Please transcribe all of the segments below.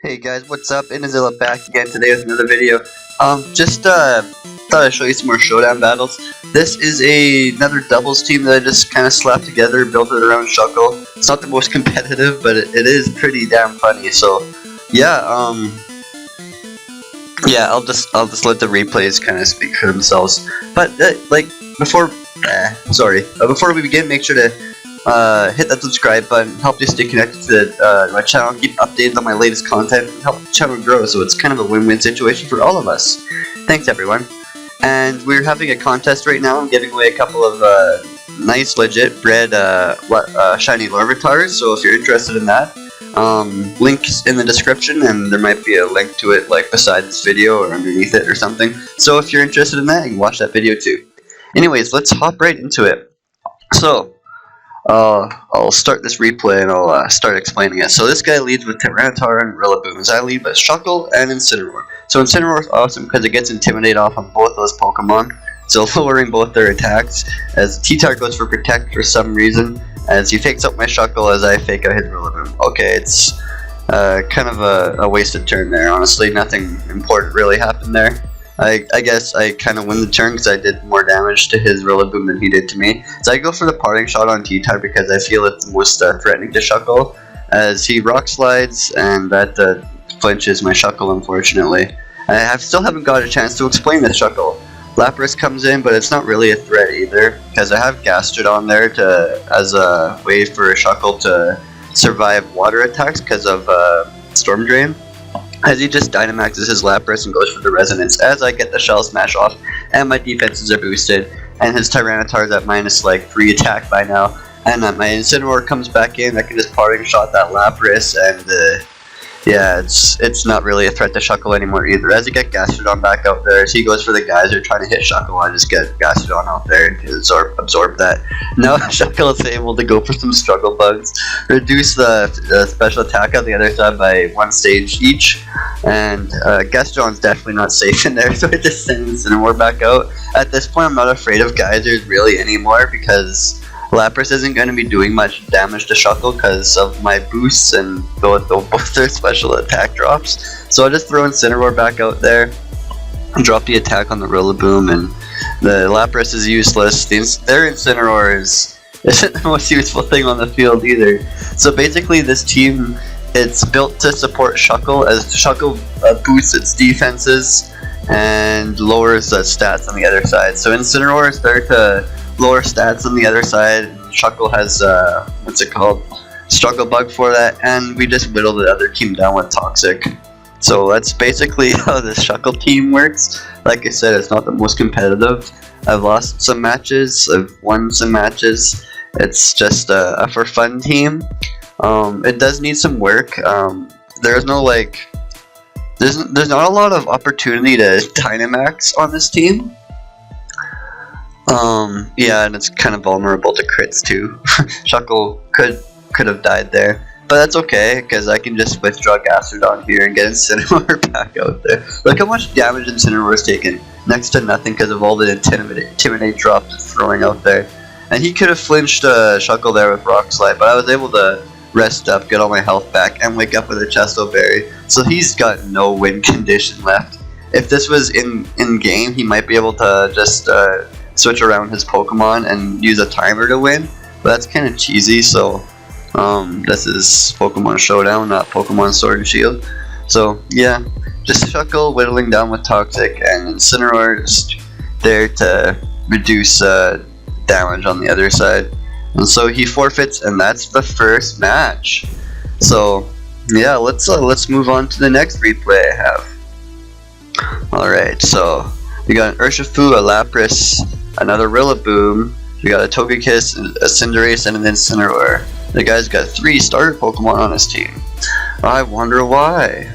Hey guys, what's up? Inazilla back again today with another video. Just thought I'd show you some more Showdown battles. This is another doubles team that I just kind of slapped together, built it around Shuckle. It's not the most competitive, but it is pretty damn funny. So, yeah, I'll just let the replays kind of speak for themselves. But before we begin, make sure to hit that subscribe button, help you stay connected to my channel, keep updated on my latest content, and help the channel grow, so it's kind of a win-win situation for all of us. Thanks everyone. And we're having a contest right now. I'm giving away a couple of nice legit bred shiny Larvatars, so if you're interested in that, links in the description, and there might be a link to it like beside this video or underneath it or something. So if you're interested in that, you can watch that video too. Anyways, let's hop right into it. So I'll start this replay and I'll start explaining it. So this guy leads with Tyranitar and Rillaboom. I lead with Shuckle and Incineroar. So Incineroar is awesome because it gets Intimidate off on both those Pokemon, so lowering both their attacks, as T-Tar goes for Protect for some reason, as he fakes out my Shuckle as I fake out his Rillaboom. Okay, it's kind of a wasted turn there, honestly. Nothing important really happened there. I guess I kind of win the turn because I did more damage to his Rillaboom than he did to me. So I go for the Parting Shot on T-Tar because I feel it's the most threatening to Shuckle, as he Rock Slides and that flinches my Shuckle, unfortunately. I still haven't got a chance to explain this Shuckle. Lapras comes in, but it's not really a threat either, because I have Gastrodon there as a way for Shuckle to survive water attacks because of Storm Drain. As he just Dynamaxes his Lapras and goes for the Resonance, as I get the Shell Smash off, and my defenses are boosted, and his Tyranitar is at minus 3 attack by now, and my Incineroar comes back in. I can just Parting Shot that Lapras, and yeah, it's not really a threat to Shuckle anymore either. As you get Gastrodon back out there, as he goes for the Geyser trying to hit Shuckle, I just get Gastrodon out there to absorb that. Now Shuckle is able to go for some Struggle Bugs, reduce the special attack on the other side by 1 stage each, and Gastrodon's definitely not safe in there, so I just send Incineroar back out. At this point, I'm not afraid of Geysers really anymore, because Lapras isn't going to be doing much damage to Shuckle because of my boosts and both their special attack drops. So I'll just throw Incineroar back out there and drop the attack on the Rillaboom, and the Lapras is useless. Their Incineroar isn't the most useful thing on the field either. So basically this team, it's built to support Shuckle, as Shuckle boosts its defenses and lowers the stats on the other side. So Incineroar is there to lower stats on the other side. Shuckle has Struggle Bug for that, and we just whittle the other team down with Toxic. So that's basically how this Shuckle team works. Like I said, it's not the most competitive. I've lost some matches, I've won some matches. It's just a for fun team. It does need some work. There's no there's not a lot of opportunity to Dynamax on this team. Yeah, and it's kind of vulnerable to crits too. Shuckle could have died there, but that's okay because I can just withdraw Gastrodon here and get Incineroar back out there. Look how much damage Incineroar's taken. Next to nothing because of all the Intimidate drops it's throwing out there. And he could have flinched Shuckle there with Rock Slide, but I was able to rest up, get all my health back, and wake up with a Chesto Berry. So he's got no win condition left. If this was in game, he might be able to just switch around his Pokemon and use a timer to win, but that's kind of cheesy. So this is Pokemon Showdown, not Pokemon Sword and Shield. So yeah, just Shuckle whittling down with Toxic, and Incineroar just there to reduce damage on the other side. And so he forfeits, and that's the first match. So yeah, let's move on to the next replay I have. Alright, so we got an Urshifu, a Lapras, another Rillaboom, we got a Togekiss, a Cinderace, and an Incineroar. The guy's got 3 starter Pokemon on his team. I wonder why.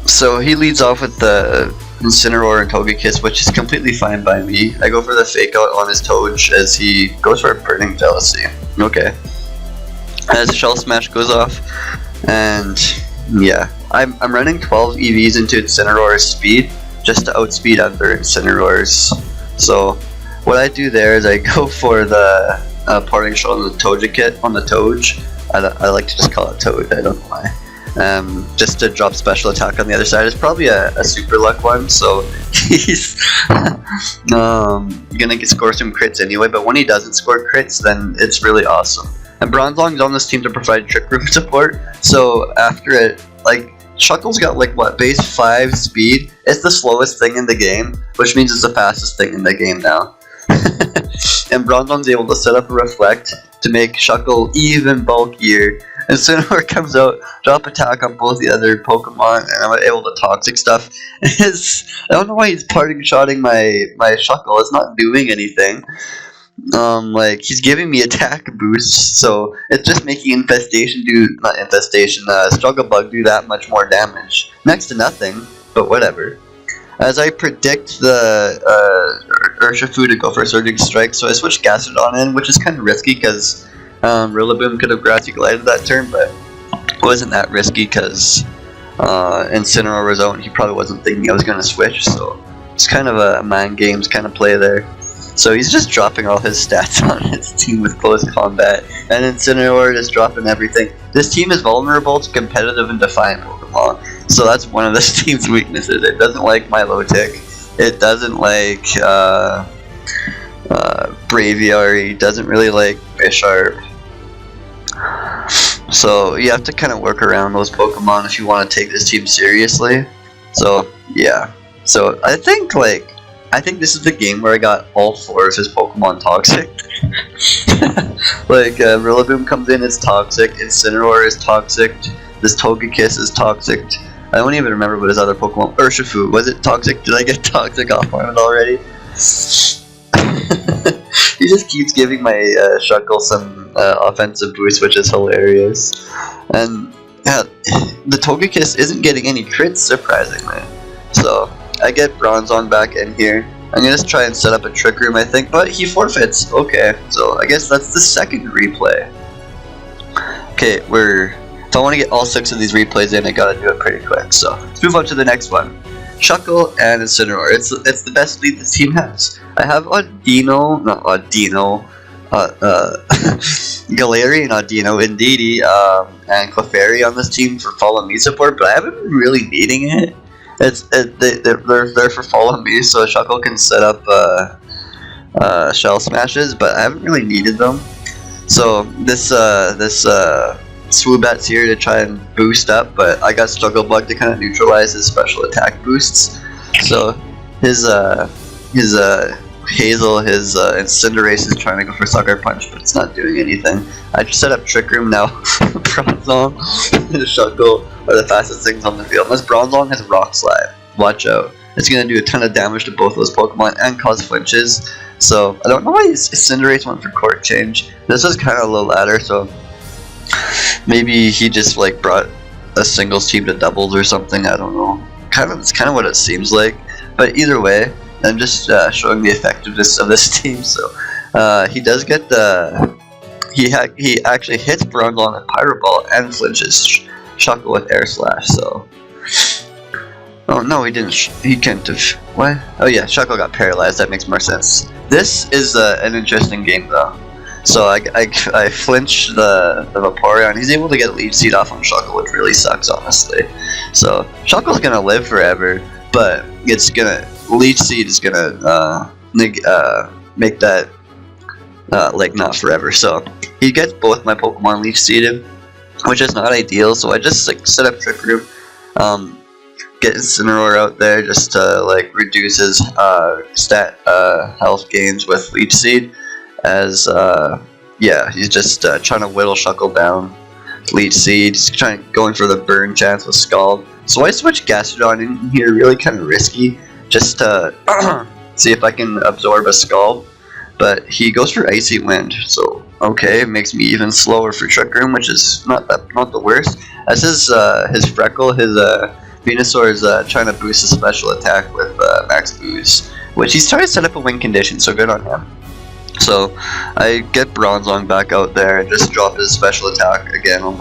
So he leads off with the Incineroar and Togekiss, which is completely fine by me. I go for the fake out on his Toge as he goes for a Burning Jealousy. Okay. As Shell Smash goes off, and yeah, I'm running 12 EVs into Incineroar's speed just to outspeed other Incineroars. So what I do there is I go for the Parting Shot on the Toge, I like to just call it Toad, I don't know why. Just to drop special attack on the other side. It's probably a super luck one, so he's gonna score some crits anyway, but when he doesn't score crits, then it's really awesome. And Bronzong's on this team to provide Trick Room support, so after it, like, Shuckle's got like what, base 5 speed? It's the slowest thing in the game, which means it's the fastest thing in the game now. And Bronzong's able to set up a Reflect to make Shuckle even bulkier. And Incineroar comes out, drop attack on both the other Pokemon, and I'm able to toxic stuff. I don't know why he's parting shotting my Shuckle. It's not doing anything. Like, he's giving me attack boosts, so it's just making Struggle Bug do that much more damage. Next to nothing, but whatever. As I predict the Urshifu to go for a Surging Strike, so I switched Gastrodon in, which is kind of risky because Rillaboom could have Grassy Glided that turn, but it wasn't that risky because Incineroar was out and he probably wasn't thinking I was going to switch, so it's kind of a mind games kind of play there. So he's just dropping all his stats on his team with close combat, and Incineroar is dropping everything. This team is vulnerable to competitive and defiant Pokemon, so that's one of this team's weaknesses. It doesn't like Milotic, it doesn't like Braviary, it doesn't really like Bisharp. So you have to kind of work around those Pokemon if you want to take this team seriously. So yeah, so I think this is the game where I got all 4 of his Pokemon toxic. Like, Rillaboom comes in, it's toxic, Incineroar is toxic, this Togekiss is toxic. I don't even remember what his other Pokemon, Urshifu, was it toxic? Did I get toxic off on it already? He just keeps giving my Shuckle some offensive boost, which is hilarious. And yeah, the Togekiss isn't getting any crits, surprisingly. So I get Bronzong back in here. I'm gonna try and set up a Trick Room, I think, but he forfeits. Okay, so I guess that's the second replay. Okay, if I want to get all 6 of these replays in, I gotta do it pretty quick. So let's move on to the next one. Shuckle and Incineroar. It's the best lead this team has. I have Galarian, Audino, Indeedee, and Clefairy on this team for Follow Me support, but I haven't been really needing it. They're there for Follow Me, so Shuckle can set up Shell Smashes, but I haven't really needed them. So this Swoobat's here to try and boost up, but I got Struggle Bug to kind of neutralize his special attack boosts. So his Hazel, his Cinderace is trying to go for Sucker Punch, but it's not doing anything. I just set up Trick Room now. Bronzong and Shuckle are the fastest things on the field. Unless Bronzong has Rock Slide, watch out. It's going to do a ton of damage to both those Pokemon and cause flinches. So I don't know why Cinderace went for Court Change. This is kind of low ladder, so maybe he just like brought a singles team to doubles or something. I don't know. It's kind of what it seems like. But either way, I'm just showing the effectiveness of this team. So he does get the he actually hits Bronzong with Pyro Ball and flinches Shuckle with Air Slash. So oh no, he didn't. He can't have. What? Oh yeah, Shuckle got paralyzed. That makes more sense. This is an interesting game though. So I flinch the Vaporeon. He's able to get Leech Seed off on Shuckle, which really sucks, honestly. So Shuckle's gonna live forever, but Leech Seed is gonna make that like not forever. So he gets both my Pokemon Leech Seeded, which is not ideal. So I just like set up Trick Room, get Incineroar out there just to like reduce his health gains with Leech Seed. As yeah, he's just trying to whittle Shuckle down. Leech Seed, he's going for the burn chance with Scald. So I switched Gastrodon in here, really kind of risky, just to see if I can absorb a Scald. But he goes for Icy Wind, so okay, it makes me even slower for Trick Room, which is not the worst. As his Freckle, his Venusaur is trying to boost his special attack with Max Boost, which he's trying to set up a win condition, so good on him. So I get Bronzong back out there and just drop his special attack again on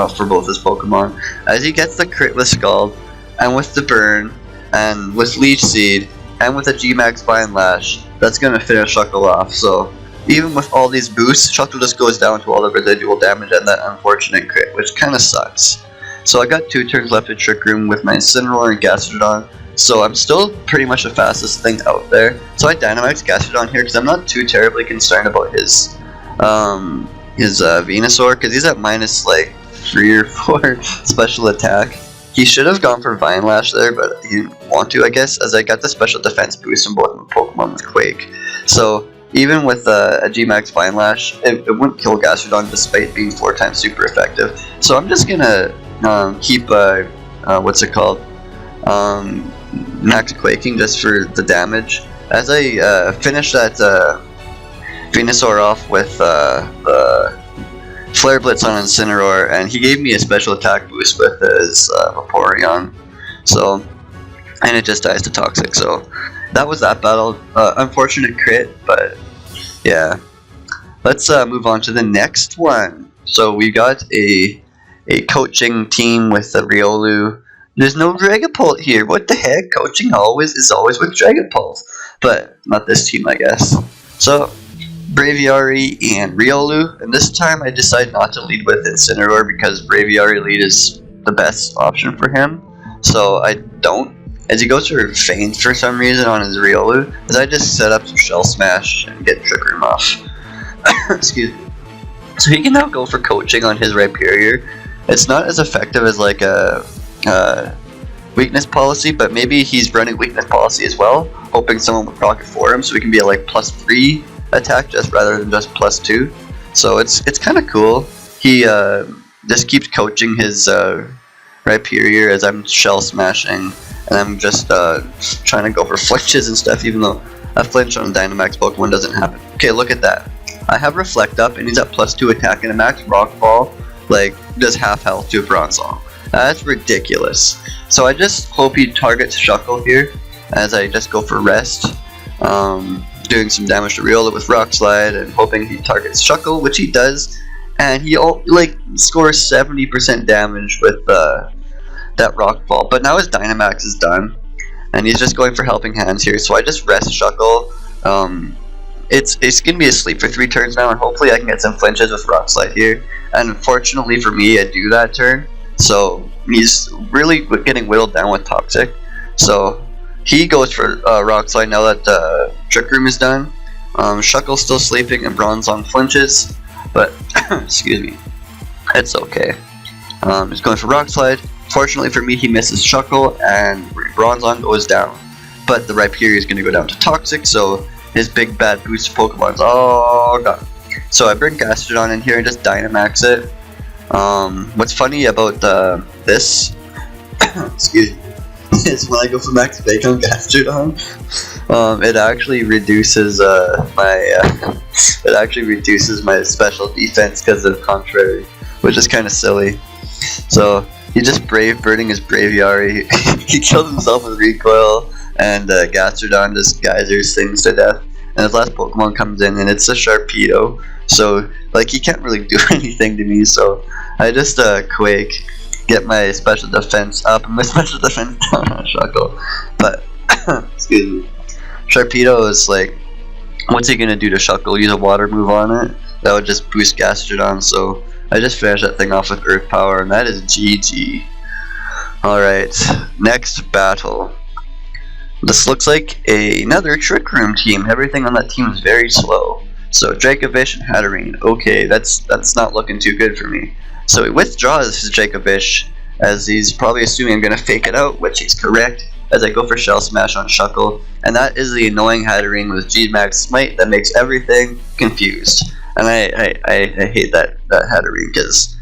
for both his Pokemon. As he gets the crit with Scald, and with the burn, and with Leech Seed, and with a G-Max Vine Lash, that's gonna finish Shuckle off. So even with all these boosts, Shuckle just goes down to all the residual damage and that unfortunate crit, which kind of sucks. So I got 2 turns left in Trick Room with my Incineroar and Gastrodon, so I'm still pretty much the fastest thing out there. So I Dynamax Gastrodon here because I'm not too terribly concerned about his Venusaur, because he's at minus like 3 or 4 special attack. He should have gone for Vine Lash there, but he didn't want to, I guess, as I got the special defense boost from both my Pokemon with Quake. So even with a G-Max Vine Lash, it wouldn't kill Gastrodon despite being 4 times super effective. So I'm just gonna keep max Quaking just for the damage. As I finish that Venusaur off with the Flare Blitz on Incineroar, and he gave me a special attack boost with his Vaporeon. So, and it just dies to Toxic. So that was that battle. Unfortunate crit, but yeah. Let's move on to the next one. So we got a coaching team with the Riolu. There's no Dragapult here. What the heck? Coaching is always with Dragapult, but not this team, I guess. So Braviary and Riolu, and this time I decided not to lead with Incineroar because Braviary lead is the best option for him. So I don't. As he goes for Feint for some reason on his Riolu, as I just set up some Shell Smash and get Trick Room off. Excuse me. So he can now go for coaching on his Rhyperior. It's not as effective as like a weakness policy, but maybe he's running weakness policy as well, hoping someone will proc it for him so he can be a like +3 attack just rather than just +2. So it's kind of cool. He just keeps coaching his Rhyperior as I'm Shell Smashing, and I'm just trying to go for flinches and stuff, even though a flinch on a Dynamax Pokemon doesn't happen. Okay, look at that. I have Reflect up, and he's at +2 attack, and a Max Rock Ball like does half health to a Bronzong. That's ridiculous. So I just hope he targets Shuckle here, as I just go for Rest, doing some damage to Riolu with Rock Slide, and hoping he targets Shuckle, which he does, and he like scores 70% damage with that Rock Ball. But now his Dynamax is done, and he's just going for Helping Hands here. So I just Rest Shuckle. It's gonna be asleep for 3 turns now, and hopefully I can get some flinches with Rock Slide here. And unfortunately for me, I do that turn. So he's really getting whittled down with Toxic. So he goes for Rock Slide now that Trick Room is done. Shuckle's still sleeping and Bronzong flinches, but excuse me, it's okay. He's going for Rock Slide. Fortunately for me, he misses Shuckle and Bronzong goes down. But the Rhyperior is going to go down to Toxic, so his big bad boost Pokemon's all gone. So I bring Gastrodon in here and just Dynamax it. What's funny about this excuse me, is when I go for Max Fake on Gastrodon, it actually reduces my special defense because of Contrary, which is kind of silly. So he just Brave Birding his Braviary. He kills himself with Recoil, and Gastrodon just geysers things to death. And his last Pokemon comes in, and it's a Sharpedo. So like he can't really do anything to me. So I just Quake, get my special defense up and my special defense down on Shuckle. But excuse me, Sharpedo is like, what's he gonna do to Shuckle? Use a water move on it? That would just boost Gastrodon. So I just finish that thing off with Earth Power, and that is GG. Alright, next battle. This looks like another Trick Room team. Everything on that team is very slow. So Dracovish and Hatterene. Okay, that's not looking too good for me. So he withdraws his Dracovish, as he's probably assuming I'm going to fake it out, which he's correct, as I go for Shell Smash on Shuckle. And that is the annoying Hatterene with G-Max Smite that makes everything confused. And I hate that Hatterene, because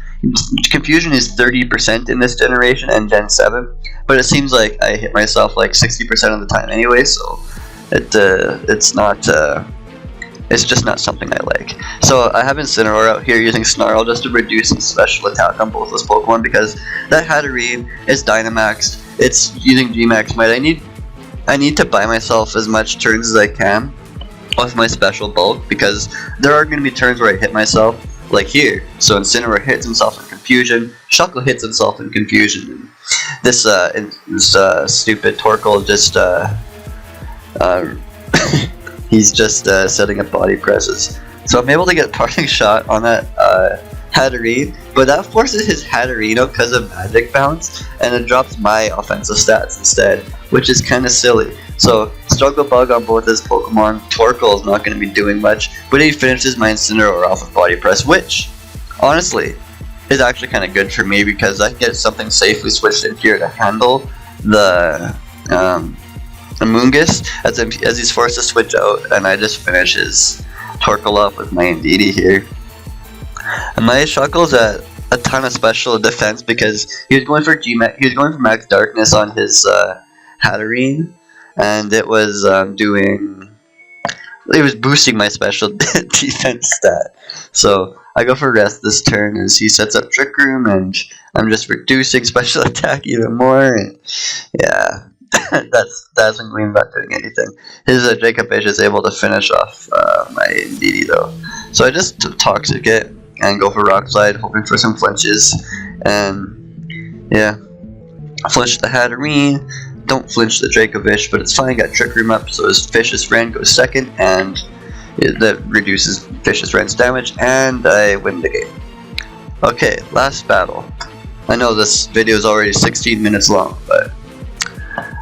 confusion is 30% in this generation and Gen 7, but it seems like I hit myself like 60% of the time anyway, so it's just not something I like. So I have Incineroar out here using Snarl just to reduce some special attack on both those Pokemon, because that Hatterene is Dynamaxed, it's using G-Max Might. I need to buy myself as much turns as I can with my special bulk, because there are going to be turns where I hit myself, like here. So Incineroar hits himself in confusion, Shuckle hits himself in confusion, and this stupid Torkoal just he's just setting up body presses. So I'm able to get a parting shot on that Hatterene, but that forces his Hatterene out because of magic bounce, and it drops my offensive stats instead, which is kind of silly. So Struggle Bug on both his Pokemon. Torkoal is not going to be doing much, but he finishes my Incineroar off with Body Press, which, honestly, is actually kind of good for me because I can get something safely switched in here to handle the Amoonguss as he's forced to switch out, and I just finish his Torkoal off with my Indeedee here. And my Shuckle's at a ton of special defense because he was going for Max Darkness on his Hatterene, and it was boosting my special defense stat. So I go for Rest this turn as he sets up Trick Room, and I'm just reducing special attack even more, and yeah, that's when I'm not doing anything. His Dracovish is able to finish off my Indeedee though. So I just Toxic it and go for Rock Slide, hoping for some flinches, and yeah, flinch the Hatterene. Don't flinch the Dracovish, but it's fine. Got Trick Room up, so his Vicious Rend goes second, and that reduces Vicious Rend's damage, and I win the game. Okay, last battle. I know this video is already 16 minutes long, but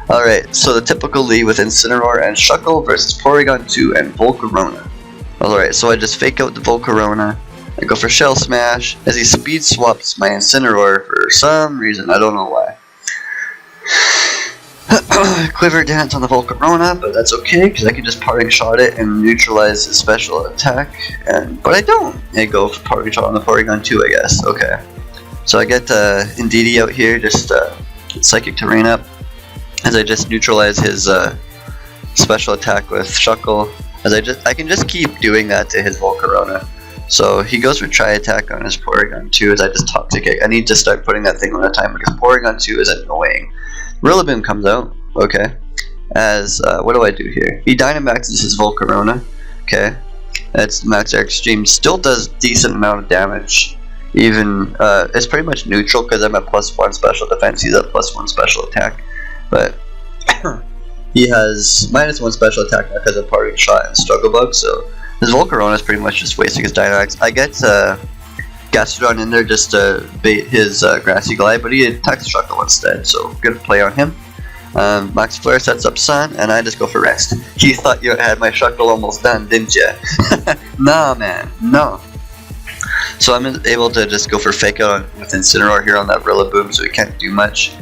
alright, so the typical lead with Incineroar and Shuckle versus Porygon 2 and Volcarona. Alright, so I just fake out the Volcarona. I go for Shell Smash as he speed swaps my Incineroar for some reason, I don't know why. Quiver Dance on the Volcarona, but that's okay because I can just Parting Shot it and neutralize his special attack. But I don't. I go for Parting Shot on the Porygon 2, I guess. Okay. So I get Indeedee out here, just Psychic Terrain up as I just neutralize his special attack with Shuckle. As I can just keep doing that to his Volcarona. So he goes for Tri Attack on his Porygon 2 as I just Toxic it. I need to start putting that thing on a timer because Porygon 2 is annoying. Rillaboom comes out, okay, as, what do I do here? He Dynamaxes his Volcarona, okay, that's Max Air Extreme, still does decent amount of damage, even, it's pretty much neutral because I'm at +1 special defense, he's at +1 special attack, but he has -1 special attack now because of Parting Shot and Struggle Bug, so his Volcarona is pretty much just wasting his Dynamax. I get, Gastrodon in there just to bait his Grassy Glide, but he attacks Shuckle instead, so good play on him. Max Flare sets up Sun, and I just go for Rest. You thought you had my Shuckle almost done, didn't ya? Nah, man, no. So I'm able to just go for Fake Out with Incineroar here on that Rillaboom, so he can't do much.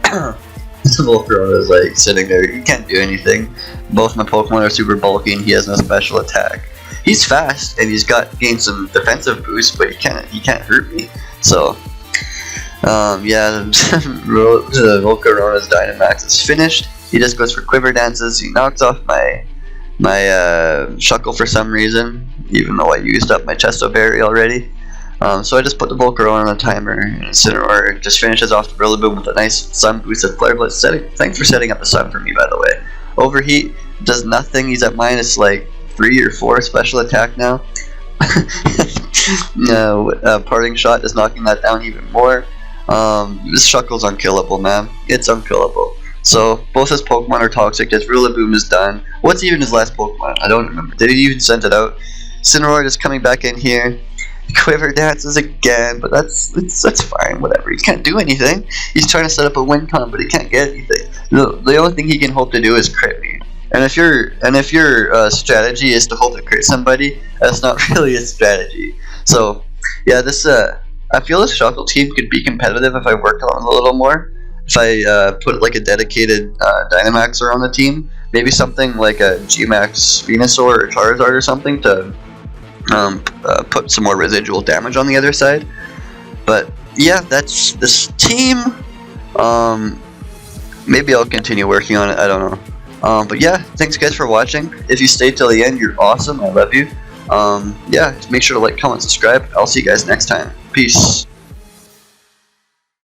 Volcarona is like sitting there, he can't do anything. Both my Pokemon are super bulky, and he has no special attack. He's fast and he's gained some defensive boost, but he can't hurt me. So yeah, the Volcarona's Dynamax is finished. He just goes for Quiver Dances. He knocks off my Shuckle for some reason, even though I used up my Chesto Berry already. So I just put the Volcarona on the timer, and Incineroar just finishes off the Rillaboom with a nice Sun boosted Flare Blitz. Thanks for setting up the Sun for me, by the way. Overheat does nothing. He's at minus like 3 or 4 special attack now. No, Parting Shot is knocking that down even more. This Shuckle's unkillable, man. It's unkillable. So both his Pokemon are toxic. His Rillaboom is done. What's even his last Pokemon? I don't remember. Did he even send it out? Incineroar is coming back in here. Quiver Dances again, but that's fine. Whatever. He can't do anything. He's trying to set up a win con, but he can't get anything. The only thing he can hope to do is crit me. And if your strategy is to hope to crit somebody, that's not really a strategy. So yeah, this I feel this Shuckle team could be competitive if I worked on it a little more. If I put like a dedicated Dynamaxer on the team, maybe something like a G-Max Venusaur or Charizard or something to put some more residual damage on the other side. But yeah, that's this team. Maybe I'll continue working on it. I don't know. But yeah, thanks guys for watching. If you stayed till the end, you're awesome. I love you. Yeah, make sure to like, comment, subscribe. I'll see you guys next time. Peace.